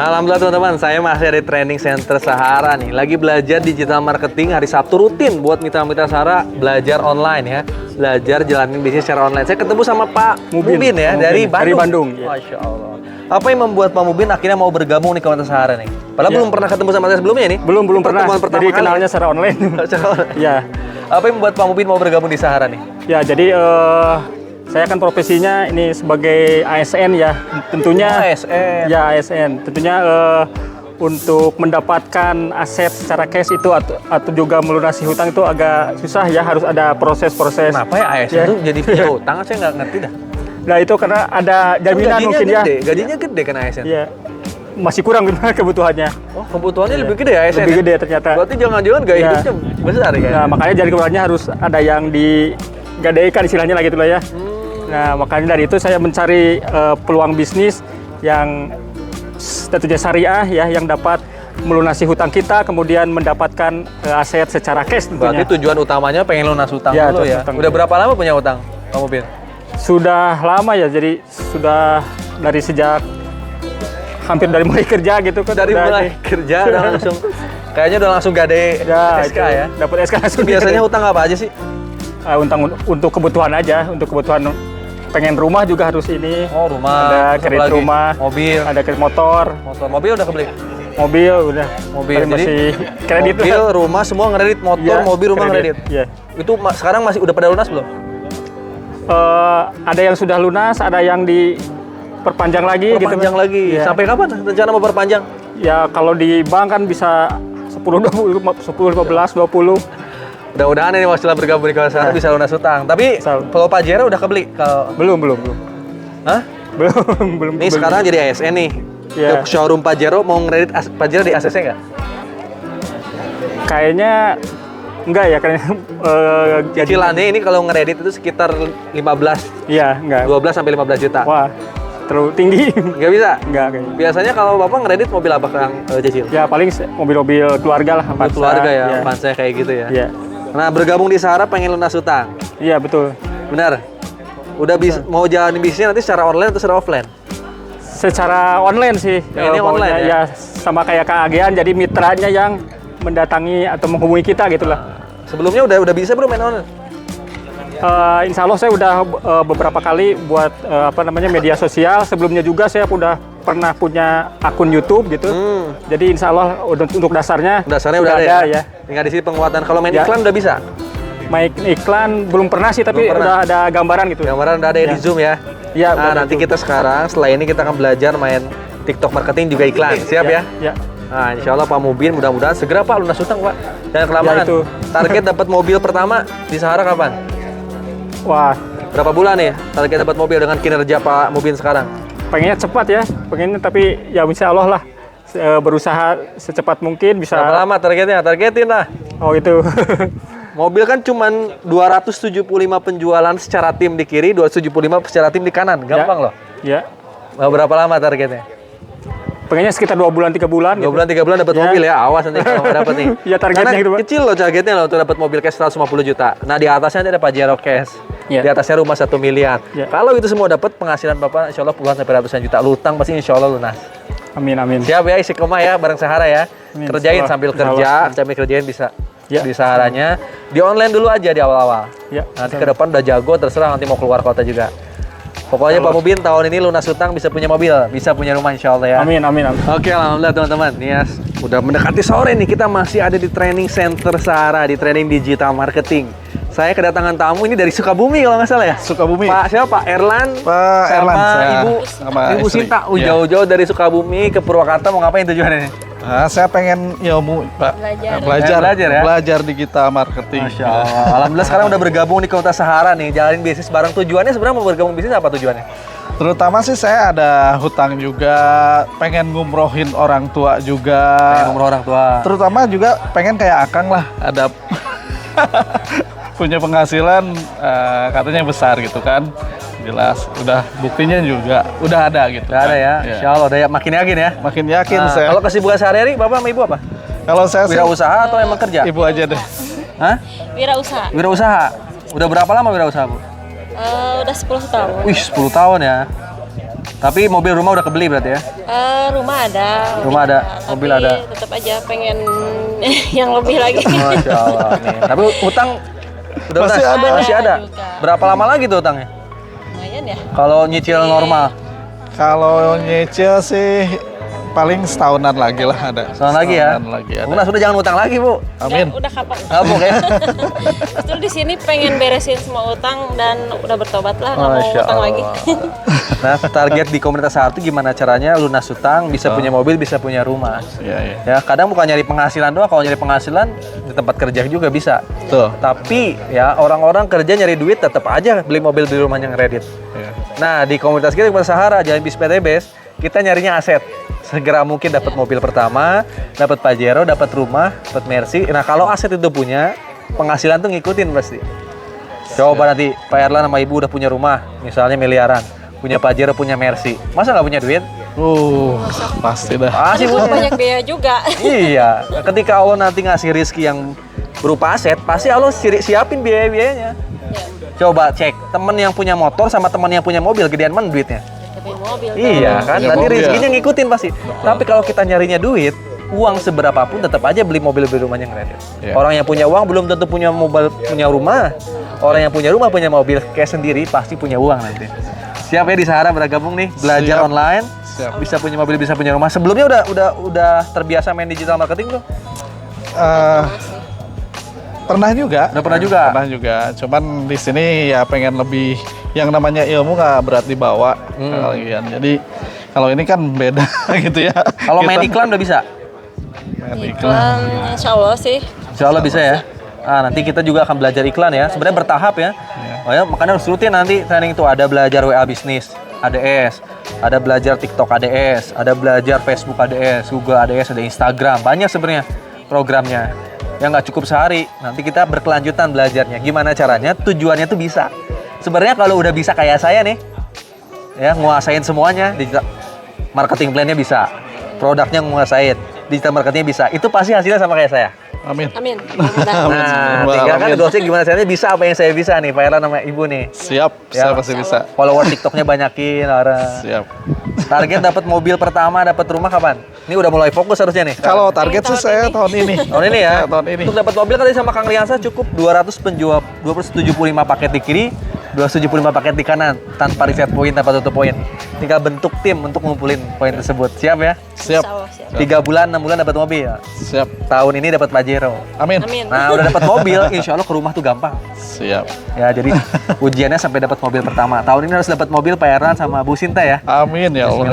Alhamdulillah teman-teman, saya masih ada di Training Center Sahara nih. Lagi belajar digital marketing hari Sabtu rutin buat mitra-mitra Sahara belajar online ya. Belajar jalanin bisnis secara online. Saya ketemu sama Pak Mubin ya, dari Bandung. Dari Bandung. Ya. Masya Allah. Apa yang membuat Pak Mubin akhirnya mau bergabung nih ke Mitra Sahara nih? Padahal belum pernah ketemu sama saya sebelumnya nih. Belum pernah. Jadi kenalnya secara online. Ya. Apa yang membuat Pak Mubin mau bergabung di Sahara nih? Ya, jadi saya kan profesinya ini sebagai ASN ya, tentunya. ASN. Ya, ASN. Tentunya untuk mendapatkan aset secara cash itu atau juga melunasi hutang itu agak susah ya, harus ada proses-proses. Kenapa ya ASN itu jadi punya hutang? Saya nggak ngerti dah. Nah itu karena ada jaminan mungkin gede, ya. Gajinya gede kan ASN? Iya. Masih kurang kebutuhannya. Oh, kebutuhannya lebih gede ya ASN? Lebih gede ternyata. Berarti jangan-jangan gaya hidupnya besar ya? Nah makanya jadi kebutuhannya harus ada yang digadaikan istilahnya lah gitu lah ya. Nah, makanya dari itu saya mencari peluang bisnis yang tentunya syariah ya, yang dapat melunasi hutang kita, kemudian mendapatkan aset secara cash tentunya. Berarti tujuan utamanya pengen lunas hutang ya, dulu ya? hutang. Udah berapa lama punya hutang, Pak Mubin? Sudah lama ya, jadi sudah dari sejak hampir dari mulai kerja gitu kan. Dari mulai kerja udah langsung, kayaknya udah langsung gade ya, SK ya? Dapat SK langsung. Biasanya hutang apa aja sih? Untuk kebutuhan aja, untuk kebutuhan. Pengen rumah juga harus ini. Oh, rumah. Ada kredit rumah, mobil, ada kredit motor. Mobil udah kebeli? Mobil udah. Mobil. Tapi masih kredit. Mobil, rumah semua ngeredit, motor, ya, mobil, rumah kredit. Iya. Itu sekarang masih udah pada lunas belum? Ada yang sudah lunas, ada yang diperpanjang lagi. Perpanjang gitu. lagi. Ya. Sampai kapan rencana mau perpanjang? Ya kalau di bank kan bisa 10, 20, 10, 15, 20. Mudah-mudahan ini setelah bergabung di kawasan bisa lunas hutang. Tapi kalau Pajero udah kebeli? Belum. Hah? Belum. Ini sekarang jadi ASN nih. Ya. Ke showroom Pajero mau ngeredit Pajero di ACC nggak? Kayaknya enggak ya, kayaknya cicilannya ini kalau ngeredit itu sekitar 15. Iya, enggak. 12 sampai 15 juta. Wah, terlalu tinggi. Nggak bisa? Enggak kayaknya. Biasanya kalau Bapak ngeredit mobil apa Kang cicil? Ya paling mobil-mobil keluarga lah. Mobil keluarga ya, Avanza kayak gitu ya. Iya. Nah, bergabung di Sahara pengen lunas hutang. Iya, betul. Benar? Udah mau jalanin bisnisnya nanti secara online atau secara offline? Secara online sih. Ini online ya? Ya, sama kayak Kak Agean, jadi mitranya yang mendatangi atau menghubungi kita gitulah. Sebelumnya udah bisa belum main online? Insya Allah saya udah beberapa kali buat media sosial. Sebelumnya juga saya udah pernah punya akun YouTube gitu. Jadi insya Allah untuk dasarnya udah ada ya. Tinggal di sini penguatan. Kalau main iklan udah bisa? Main iklan belum pernah sih, tapi udah ada gambaran gitu. Gambaran udah ada ya di Zoom ya? Iya. Nah, nanti kita sekarang setelah ini kita akan belajar main TikTok marketing juga iklan. Siap ya? Iya. Nah, insya Allah Pak Mubin mudah-mudahan segera Pak lunas hutang Pak. Jangan kelamaan. Ya, itu. Target dapat mobil pertama di Sahara kapan? Wah. Berapa bulan ya target dapat mobil dengan kinerja Pak Mubin sekarang? Pengennya cepat ya, tapi ya insya Allah lah berusaha secepat mungkin bisa. Berapa lama targetnya? Targetin lah. Oh itu. Mobil kan cuman 275 penjualan secara tim di kiri, 275 secara tim di kanan. Gampang loh. Ya. Berapa lama targetnya? Pengennya sekitar 2 bulan 3 bulan. 2 bulan 3 bulan dapat mobil ya. Awas nanti kalau nggak dapat nih. Ya targetnya karena gitu, Pak. kecil loh targetnya loh untuk dapat mobil cash 150 juta. Nah, di atasnya nanti ada Pajero cash. Ya. Di atasnya rumah 1 miliar. Ya. Kalau itu semua dapat penghasilan Bapak insya Allah puluhan sampai ratusan juta. Lutang pasti insya Allah lunas. Amin. Siap ya istiqomah ya bareng Sahara ya. Amin. Kerjain sambil kerja, sambil kerjain bisa. Ya. Di Saharanya. Di online dulu aja di awal-awal. Ya. Nanti ke depan udah jago terserah nanti mau keluar kota juga. Pokoknya Pak Mubin tahun ini lunas hutang bisa punya mobil, bisa punya rumah insya Allah ya. Amin. Oke, alhamdulillah teman-teman. Nih ya, udah mendekati sore nih, kita masih ada di Training Center Sahara, di training digital marketing. Saya kedatangan tamu ini dari Sukabumi kalau nggak salah ya? Sukabumi. Pak siapa? Pak Erlan? Pak Erlan, Sama Ibu Sinta. Jauh-jauh dari Sukabumi ke Purwakarta mau ngapain tujuannya nih? Nah, saya pengen ilmu, Pak. Belajar digital marketing. Masya Allah. Alhamdulillah sekarang udah bergabung di Kota Sahara nih, jalanin bisnis bareng. Tujuannya sebenarnya mau bergabung bisnis apa tujuannya? Terutama sih saya ada hutang juga, pengen ngumrohin orang tua juga. Pengen ngumroh orang tua. Terutama juga pengen kayak Akang lah, ada punya penghasilan katanya besar gitu kan. Jelas, udah buktinya juga udah ada gitu. Udah ada ya, Insya Allah udah makin yakin ya. Makin yakin saya. Kalau kesibukan sehari-hari, Bapak sama Ibu apa? Kalau saya wirausaha atau emang kerja? Ibu aja deh. Hah? Wirausaha. Wirausaha. Udah berapa lama wirausaha, Bu? Udah 10 tahun. Wih, 10 tahun ya. Tapi mobil rumah udah kebeli berarti ya? Rumah ada. Rumah ada, mobil tapi ada. Tetap aja pengen yang lebih lagi. Masya Allah nih. Tapi utang udah Masih ada. Masih ada. Juga. Berapa lama lagi tuh utangnya? Lumayan ya. Kalau nyicil normal? Kalau nyicil sih paling setahunan lagi lah ada. Setahun lagi ya? Setahunan lagi ada. Udah, sudah jangan utang lagi, Bu. Amin. Udah kapok. Kapok ya? Justru di sini pengen beresin semua utang dan udah bertobat lah, nggak mau Masya utang lagi. Nah, target di komunitas sahara itu gimana caranya lunas utang, bisa punya mobil, bisa punya rumah. Iya, iya. Ya, kadang bukan nyari penghasilan doang, kalau nyari penghasilan di tempat kerja juga bisa. Tuh. Tapi ya orang-orang kerja nyari duit tetap aja beli mobil beli rumah yang kredit. Iya. Nah, di komunitas kita di Komunitas Sahara Jalan Bis PTBS, kita nyarinya aset. Segera mungkin dapat mobil pertama, dapat Pajero, dapat rumah, dapat Mercy. Nah, kalau aset itu punya, penghasilan tuh ngikutin pasti. Coba nanti Pak Erlan sama Ibu udah punya rumah, misalnya miliaran, punya Pajero, punya Mercy. Masa nggak punya duit? Pasti dah. Pasti Cuma punya. banyak biaya juga. Iya, ketika Allah nanti ngasih rezeki yang berupa aset, pasti Allah siapin biaya-biayanya. Coba cek, temen yang punya motor sama temen yang punya mobil, gedean mana duitnya? Tapi mobil. Iya kan, punya nanti mobil. rezekinya ngikutin pasti. Tapi kalau kita nyarinya duit, uang seberapapun tetap aja beli mobil beli rumahnya kredit. Iya. Orang yang punya uang belum tentu punya mobil, punya rumah. Orang yang punya rumah punya mobil kayak sendiri pasti punya uang nanti. Siap ya di Sahara bergabung nih, belajar Siap. online, Siap. bisa punya mobil, bisa punya rumah. Sebelumnya udah terbiasa main digital marketing belum? Eh, pernah juga. Udah pernah juga. Pernah juga. Cuman di sini ya pengen lebih yang namanya ilmu nggak berat dibawa kalian. Jadi kalau ini kan beda gitu ya. Kalau main Kita- iklan udah bisa? main iklan. Iklan, insya Allah sih. Insya Allah bisa ya. Ah, nanti kita juga akan belajar iklan ya. Sebenarnya bertahap ya. Oh ya, makanya harus rutin nanti training itu ada belajar WA bisnis ADS, ada belajar TikTok ADS, ada belajar Facebook ADS, Google ADS, ada Instagram. Banyak sebenarnya programnya. Yang nggak cukup sehari. Nanti kita berkelanjutan belajarnya. Gimana caranya? Tujuannya tuh bisa. Sebenarnya kalau udah bisa kayak saya nih, ya nguasain semuanya, digital marketing plan-nya bisa, produknya nguasain, digital marketingnya bisa. Itu pasti hasilnya sama kayak saya. Amin. Amin. Mudah-mudahan. Nah, Amin. tinggal kan goalsnya gimana caranya bisa apa yang saya bisa nih, Pak Erlan sama Ibu nih. Siap, Ya. saya pasti bisa. Follower TikToknya banyakin orang. Siap. Target dapat mobil pertama, dapat rumah kapan? Ini udah mulai fokus harusnya nih. Kalau target sih saya tahun ini. Tahun ini ya. Tahun ini. Untuk dapat mobil kan tadi sama Kang Riansa cukup 200 penjual, 275 paket di kiri, 275 paket di kanan tanpa reset poin, tanpa tutup poin. Tinggal bentuk tim untuk ngumpulin poin tersebut. Siap ya? Siap. Insya Allah, siap. 3 bulan, 6 bulan dapat mobil. Siap. Tahun ini dapat Pajero. Amin. Amin. Nah, udah dapat mobil, insya Allah ke rumah tuh gampang. Siap. Ya, jadi ujiannya sampai dapat mobil pertama. Tahun ini harus dapat mobil Pak Erlan sama Bu Sinta ya. Amin ya Allah.